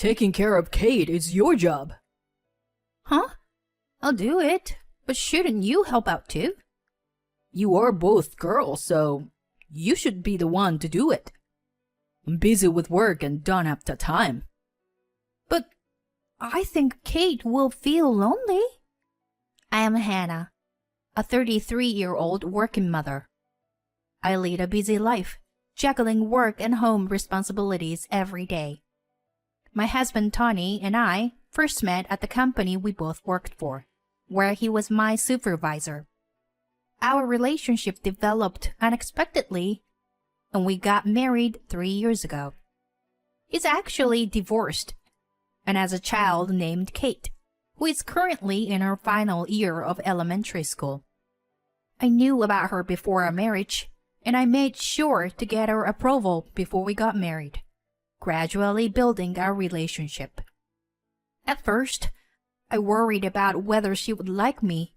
Taking care of Kate is your job. Huh? I'll do it, but shouldn't you help out too? You are both girls, so you should be the one to do it. I'm busy with work and don't have the time. But I think Kate will feel lonely. I am Hannah, a 33-year-old working mother. I lead a busy life, juggling work and home responsibilities every day. My husband Tony and I first met at the company we both worked for, where he was my supervisor. Our relationship developed unexpectedly, and we got married 3 years ago. He's actually divorced, and has a child named Kate, who is currently in her final year of elementary school. I knew about her before our marriage, and I made sure to get her approval before we got married, gradually building our relationship. At first, I worried about whether she would like me,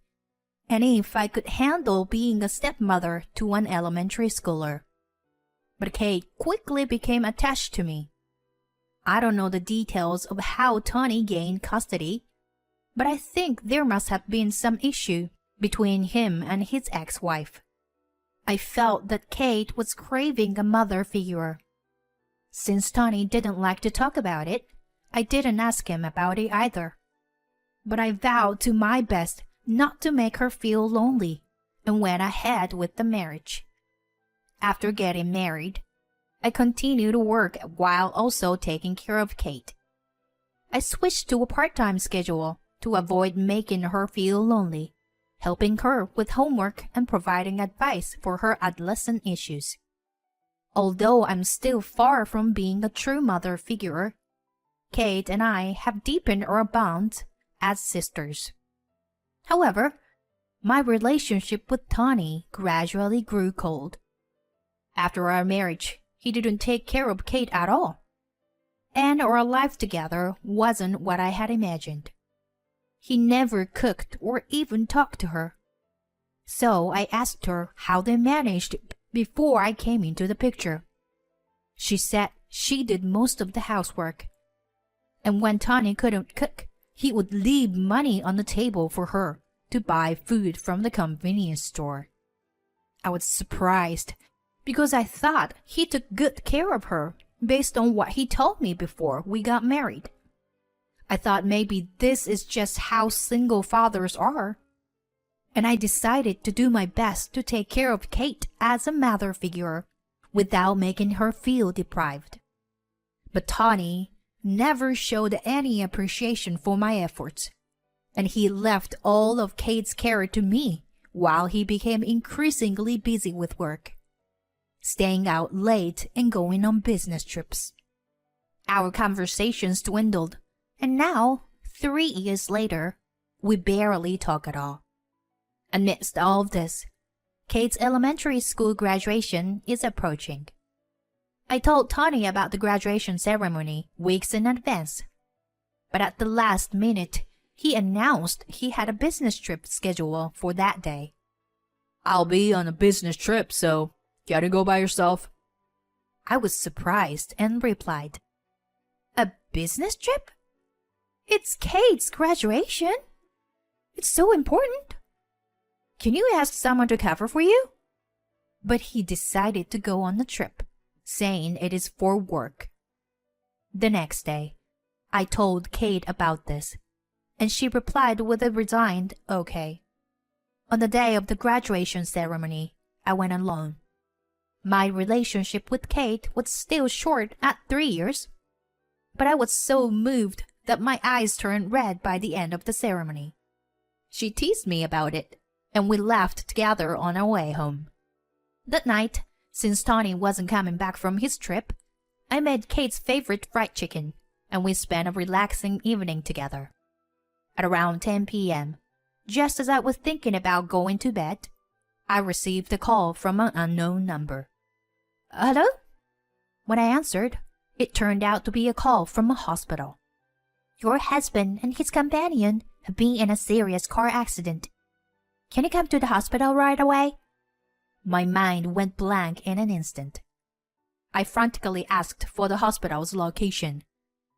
and if I could handle being a stepmother to an elementary schooler. But Kate quickly became attached to me. I don't know the details of how Tony gained custody, but I think there must have been some issue between him and his ex-wife. I felt that Kate was craving a mother figure. Since Tony didn't like to talk about it, I didn't ask him about it either. But I vowed to my best not to make her feel lonely, and went ahead with the marriage. After getting married, I continued to work while also taking care of Kate. I switched to a part-time schedule to avoid making her feel lonely, helping her with homework and providing advice for her adolescent issues. Although I'm still far from being a true mother figure, Kate and I have deepened our bond as sisters. However, my relationship with Tony gradually grew cold. After our marriage, he didn't take care of Kate at all, and our life together wasn't what I had imagined. He never cooked or even talked to her. So I asked her how they managed before I came into the picture. She said she did most of the housework, and when Tony couldn't cook, he would leave money on the table for her to buy food from the convenience store. I was surprised because I thought he took good care of her based on what he told me before we got married. I thought maybe this is just how single fathers are, and I decided to do my best to take care of Kate as a mother figure without making her feel deprived. But Tony never showed any appreciation for my efforts, and he left all of Kate's care to me while he became increasingly busy with work, staying out late and going on business trips. Our conversations dwindled, and now, 3 years later, we barely talk at all. Amidst all of this, Kate's elementary school graduation is approaching. I told Tony about the graduation ceremony weeks in advance, but at the last minute, he announced he had a business trip scheduled for that day. I'll be on a business trip, so gotta go by yourself. I was surprised and replied, "A business trip? It's Kate's graduation. It's so important. Can you ask someone to cover for you?" But he decided to go on the trip, saying it is for work. The next day, I told Kate about this, and she replied with a resigned okay. On the day of the graduation ceremony, I went alone. My relationship with Kate was still short at 3 years, but I was so moved that my eyes turned red by the end of the ceremony. She teased me about it, and we laughed together on our way home. That night, since Tony wasn't coming back from his trip, I made Kate's favorite fried chicken, and we spent a relaxing evening together. At around 10 p.m., just as I was thinking about going to bed, I received a call from an unknown number. "Hello?" When I answered, it turned out to be a call from a hospital. "Your husband and his companion have been in a serious car accident. Can you come to the hospital right away?" My mind went blank in an instant. I frantically asked for the hospital's location,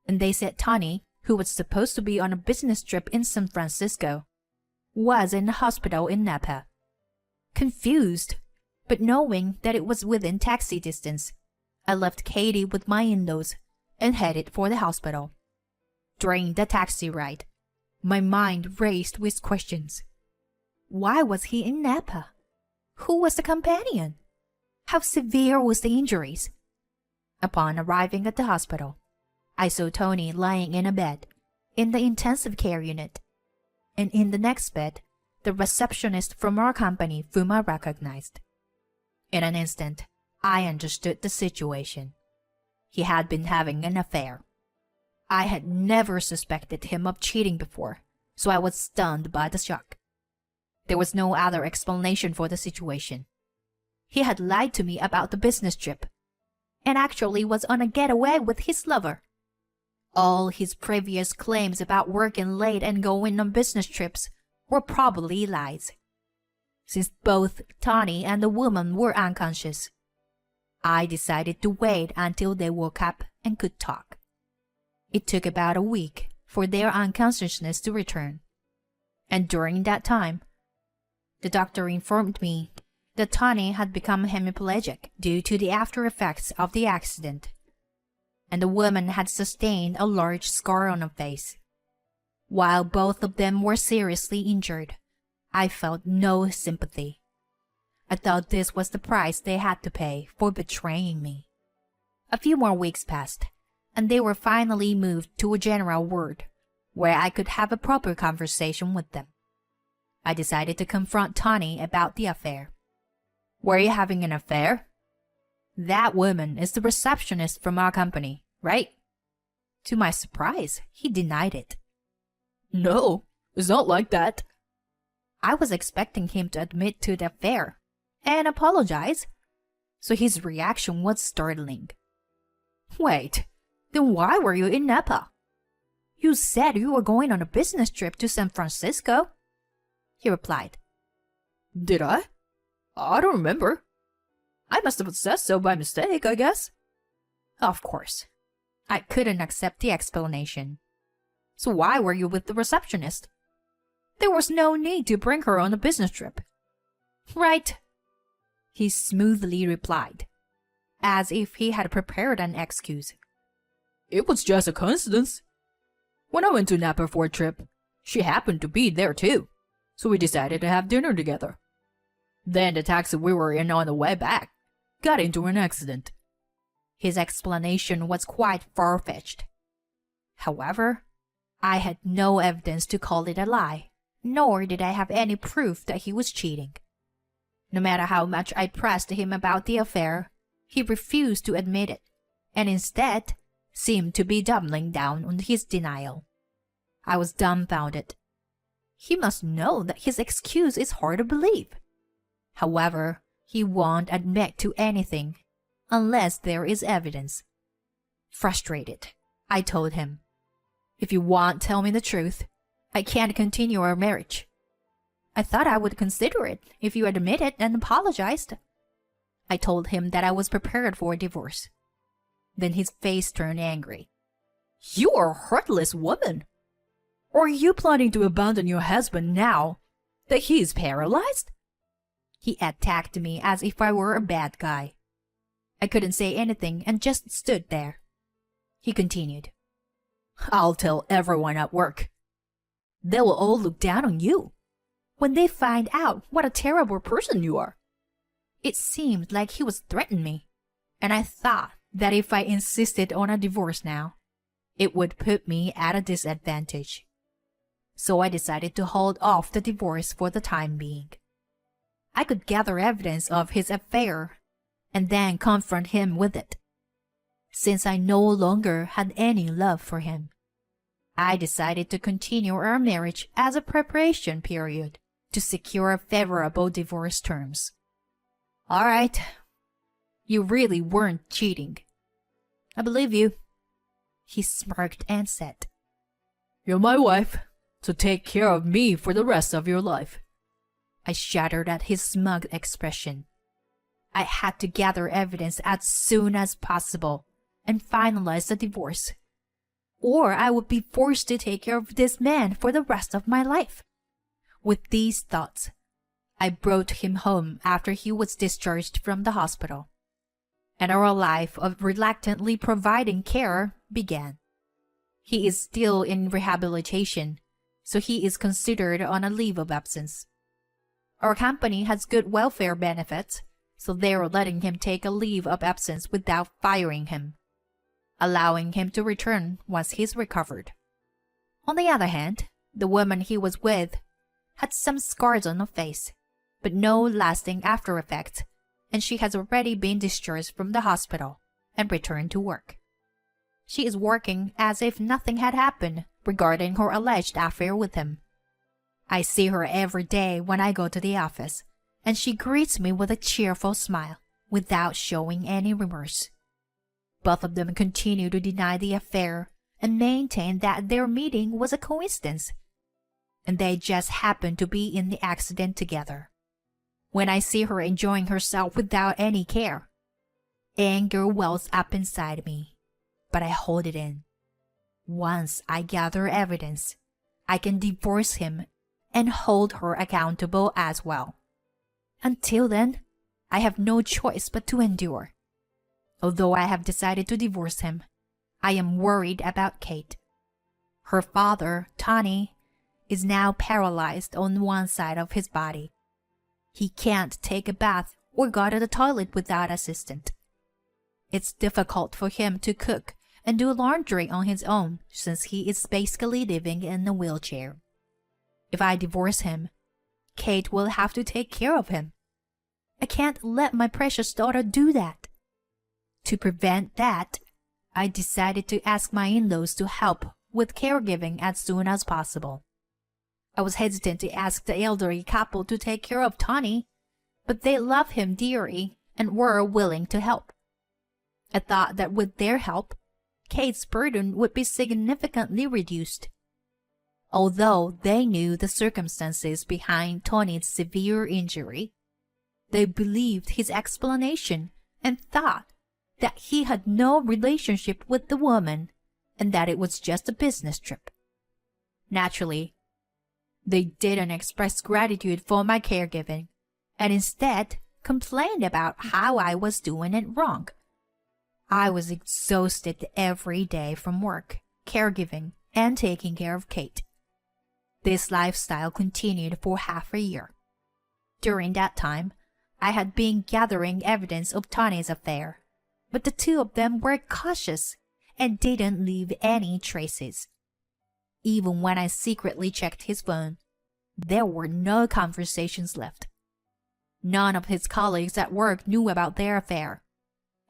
and they said Tony, who was supposed to be on a business trip in San Francisco, was in the hospital in Napa. Confused, but knowing that it was within taxi distance, I left Katie with my in-laws and headed for the hospital. During the taxi ride, my mind raced with questions. Why was he in Napa? Who was the companion? How severe was the injuries? Upon arriving at the hospital, I saw Tony lying in a bed in the intensive care unit, and in the next bed, the receptionist from our company whom I recognized. In an instant, I understood the situation. He had been having an affair. I had never suspected him of cheating before, so I was stunned by the shock. There was no other explanation for the situation. He had lied to me about the business trip, and actually was on a getaway with his lover. All his previous claims about working late and going on business trips were probably lies. Since both Tony and the woman were unconscious, I decided to wait until they woke up and could talk. It took about a week for their unconsciousness to return, and during that time, the doctor informed me that Tony had become hemiplegic due to the after effects of the accident, and the woman had sustained a large scar on her face. While both of them were seriously injured, I felt no sympathy. I thought this was the price they had to pay for betraying me. A few more weeks passed, and they were finally moved to a general ward, where I could have a proper conversation with them. I decided to confront Tony about the affair. Were you having an affair? That woman is the receptionist from our company, right? To my surprise, he denied it. No, it's not like that. I was expecting him to admit to the affair and apologize, so his reaction was startling. Wait, then why were you in Napa? You said you were going on a business trip to San Francisco, he replied. Did I? I don't remember. I must have said so by mistake, I guess. Of course. I couldn't accept the explanation. So why were you with the receptionist? There was no need to bring her on a business trip. Right, he smoothly replied, as if he had prepared an excuse. It was just a coincidence. When I went to Napa for a trip, she happened to be there too, so we decided to have dinner together. Then the taxi we were in on the way back got into an accident. His explanation was quite far-fetched. However, I had no evidence to call it a lie, nor did I have any proof that he was cheating. No matter how much I pressed him about the affair, he refused to admit it, and instead seemed to be doubling down on his denial. I was dumbfounded. He must know that his excuse is hard to believe. However, he won't admit to anything unless there is evidence. Frustrated, I told him, "If you won't tell me the truth, I can't continue our marriage." I thought I would consider it if you admitted and apologized. I told him that I was prepared for a divorce. Then his face turned angry. You are a heartless woman. Or are you planning to abandon your husband now that he is paralyzed? He attacked me as if I were a bad guy. I couldn't say anything and just stood there. He continued, I'll tell everyone at work. They will all look down on you when they find out what a terrible person you are. It seemed like he was threatening me, and I thought that if I insisted on a divorce now, it would put me at a disadvantage. So I decided to hold off the divorce for the time being. I could gather evidence of his affair and then confront him with it. Since I no longer had any love for him, I decided to continue our marriage as a preparation period to secure favorable divorce terms. All right, you really weren't cheating. I believe you. He smirked and said, You're my wife, so take care of me for the rest of your life. I shuddered at his smug expression. I had to gather evidence as soon as possible and finalize the divorce. or I would be forced to take care of this man for the rest of my life. With these thoughts, I brought him home after he was discharged from the hospital, and our life of reluctantly providing care began. He is still in rehabilitation, so he is considered on a leave of absence. Our company has good welfare benefits, so they are letting him take a leave of absence without firing him, allowing him to return once he's recovered. On the other hand, the woman he was with had some scars on her face, but no lasting after effects, and she has already been discharged from the hospital and returned to work. She is working as if nothing had happened regarding her alleged affair with him. I see her every day when I go to the office, and she greets me with a cheerful smile without showing any remorse. Both of them continue to deny the affair and maintain that their meeting was a coincidence, and they just happened to be in the accident together. When I see her enjoying herself without any care, anger wells up inside me, but I hold it in. Once I gather evidence, I can divorce him and hold her accountable as well. Until then, I have no choice but to endure. Although I have decided to divorce him, I am worried about Kate. Her father, Tony, is now paralyzed on one side of his body. He can't take a bath or go to the toilet without assistance. It's difficult for him to cook and do laundry on his own since he is basically living in a wheelchair. If I divorce him, Kate will have to take care of him. I can't let my precious daughter do that. To prevent that, I decided to ask my in-laws to help with caregiving as soon as possible. I was hesitant to ask the elderly couple to take care of Tony, but they love him dearly and were willing to help. I thought that with their help, Kate's burden would be significantly reduced. Although they knew the circumstances behind Tony's severe injury, they believed his explanation and thought that he had no relationship with the woman and that it was just a business trip. Naturally, they didn't express gratitude for my caregiving and instead complained about how I was doing it wrong. I was exhausted every day from work, caregiving, and taking care of Kate. This lifestyle continued for half a year. During that time, I had been gathering evidence of Tony's affair, but the two of them were cautious and didn't leave any traces. Even when I secretly checked his phone, there were no conversations left. None of his colleagues at work knew about their affair,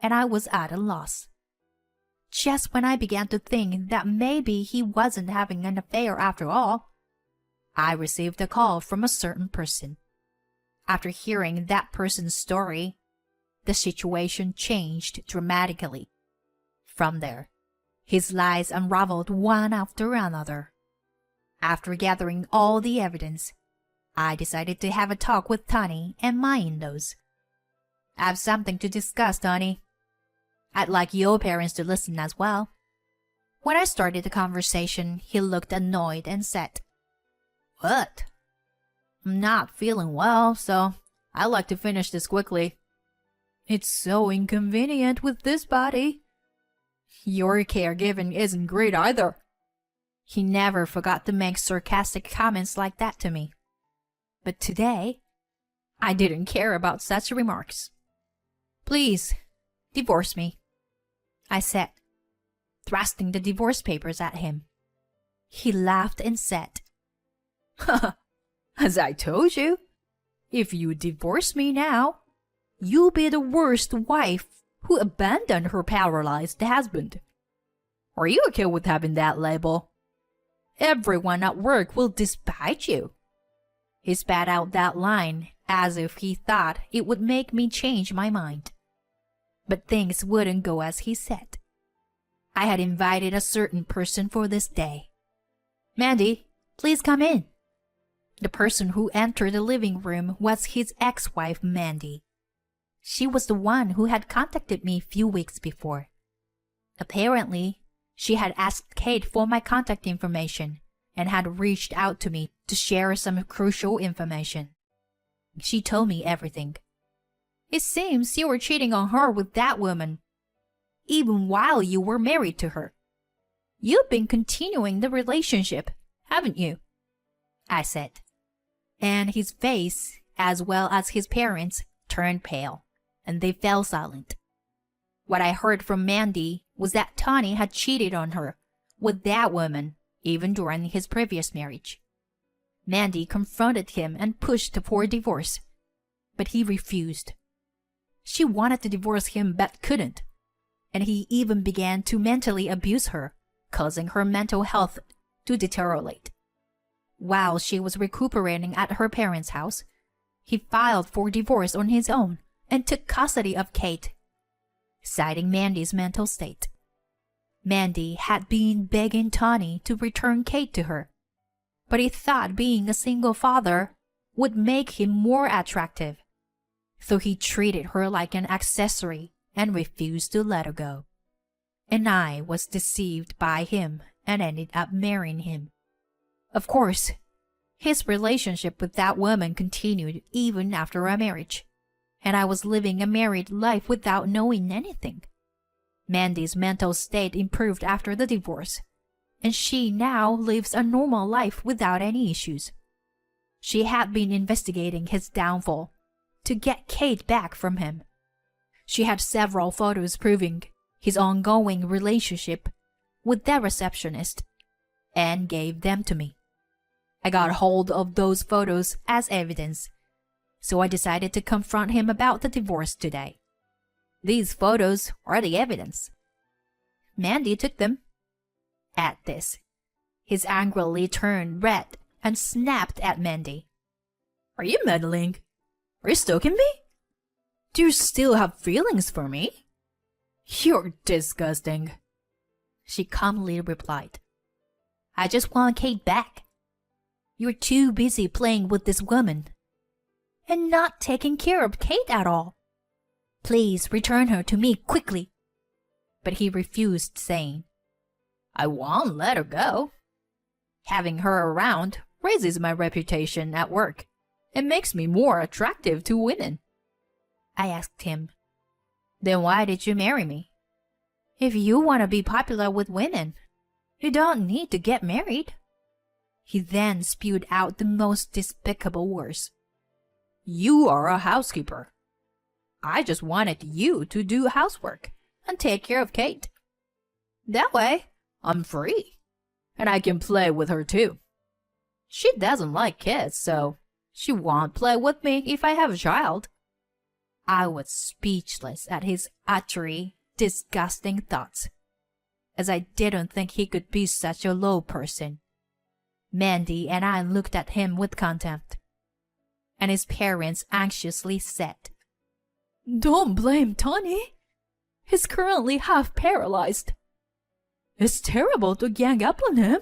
and I was at a loss. Just when I began to think that maybe he wasn't having an affair after all, I received a call from a certain person. After hearing that person's story, the situation changed dramatically. From there, his lies unraveled one after another. After gathering all the evidence, I decided to have a talk with Tony and my in-laws. I have something to discuss, Tony. I'd like your parents to listen as well. When I started the conversation, he looked annoyed and said, "What? I'm not feeling well, so I'd like to finish this quickly. It's so inconvenient with this body. Your caregiving isn't great either." He never forgot to make sarcastic comments like that to me. But today, I didn't care about such remarks. "Please, divorce me," I said, thrusting the divorce papers at him. He laughed and said, "As I told you, if you divorce me now, you'll be the worst wife who abandoned her paralyzed husband. Are you okay with having that label? Everyone at work will despise you." He spat out that line as if he thought it would make me change my mind. But things wouldn't go as he said. I had invited a certain person for this day. "Mandy, please come in." The person who entered the living room was his ex-wife, Mandy. She was the one who had contacted me a few weeks before. Apparently, She had asked Kate for my contact information and had reached out to me to share some crucial information. She told me everything. It seems you were cheating on her with that woman, even while you were married to her. You've been continuing the relationship, haven't you? I said. And his face, as well as his parents, turned pale, and they fell silent. What I heard from Mandy was that Tony had cheated on her with that woman even during his previous marriage. Mandy confronted him and pushed for divorce, but he refused. She wanted to divorce him but couldn't, and he even began to mentally abuse her, causing her mental health to deteriorate. While she was recuperating at her parents' house, he filed for divorce on his own and took custody of Kate, citing Mandy's mental state. Mandy had been begging Tony to return Kate to her, but he thought being a single father would make him more attractive, so he treated her like an accessory and refused to let her go. And I was deceived by him and ended up marrying him. Of course, his relationship with that woman continued even after our marriage, and I was living a married life without knowing anything. Mandy's mental state improved after the divorce, and she now lives a normal life without any issues. She had been investigating his downfall to get Kate back from him. She had several photos proving his ongoing relationship with that receptionist and gave them to me. I got hold of those photos as evidence, so I decided to confront him about the divorce today. These photos are the evidence. Mandy took them. At this, he angrily turned red and snapped at Mandy. Are you meddling? Are you stalking me? Do you still have feelings for me? You're disgusting. She calmly replied. I just want Kate back. You're too busy playing with this woman and not taking care of Kate at all. Please return her to me quickly. But he refused, saying, I won't let her go. Having her around raises my reputation at work and makes me more attractive to women. I asked him, Then why did you marry me? If you want to be popular with women, you don't need to get married. He then spewed out the most despicable words. You are a housekeeper. I just wanted you to do housework and take care of Kate. That way, I'm free, and I can play with her too. She doesn't like kids, so she won't play with me if I have a child. I was speechless at his utterly disgusting thoughts, as I didn't think he could be such a low person. Mandy and I looked at him with contempt, and his parents anxiously said, Don't blame Tony. He's currently half paralyzed. It's terrible to gang up on him.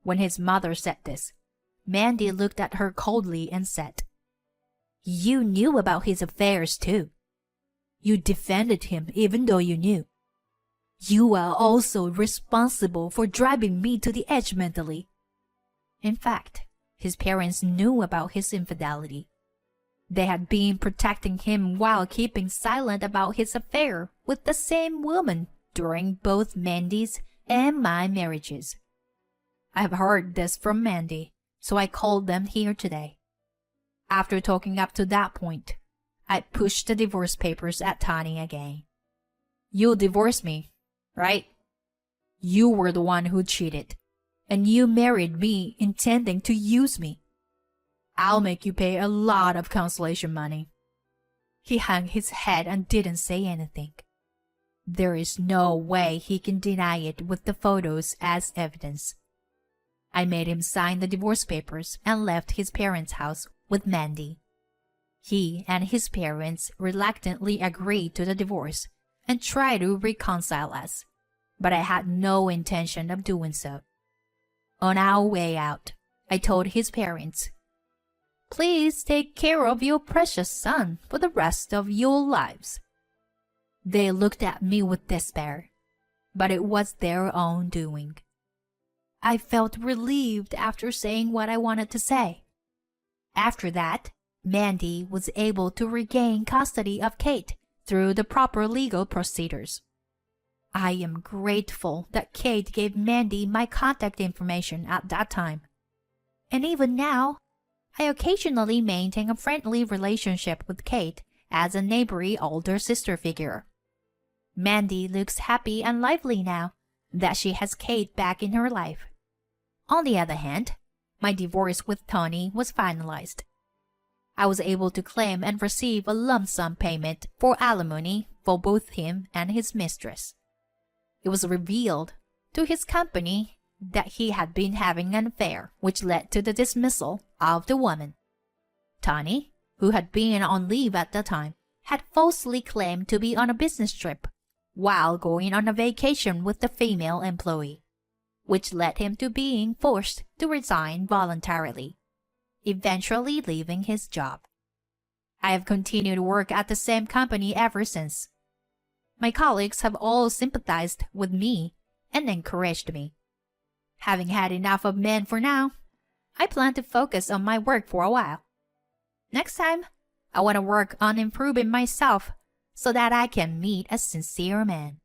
When his mother said this, Mandy looked at her coldly and said, You knew about his affairs too. You defended him even though you knew. You are also responsible for driving me to the edge mentally. In fact, his parents knew about his infidelity. They had been protecting him while keeping silent about his affair with the same woman during both Mandy's and my marriages. I have heard this from Mandy, so I called them here today. After talking up to that point, I pushed the divorce papers at Tony again. You'll divorce me, right? You were the one who cheated, and you married me intending to use me. I'll make you pay a lot of consolation money. He hung his head and didn't say anything. There is no way he can deny it with the photos as evidence. I made him sign the divorce papers and left his parents' house with Mandy. He and his parents reluctantly agreed to the divorce and tried to reconcile us, but I had no intention of doing so. On our way out, I told his parents, Please take care of your precious son for the rest of your lives. They looked at me with despair. but it was their own doing. I felt relieved after saying what I wanted to say. After that, Mandy was able to regain custody of Kate through the proper legal procedures. I am grateful that Kate gave Mandy my contact information at that time. And even now, I occasionally maintain a friendly relationship with Kate as a neighbory older sister figure. Mandy looks happy and lively now that she has Kate back in her life. On the other hand, my divorce with Tony was finalized. I was able to claim and receive a lump sum payment for alimony for both him and his mistress. It was revealed to his company that he had been having an affair, which led to the dismissal of the woman. Tony, who had been on leave at the time, had falsely claimed to be on a business trip while going on a vacation with the female employee, which led him to being forced to resign voluntarily, eventually leaving his job. I have continued to work at the same company ever since. My colleagues have all sympathized with me and encouraged me. Having had enough of men for now, I plan to focus on my work for a while. Next time, I want to work on improving myself so that I can meet a sincere man.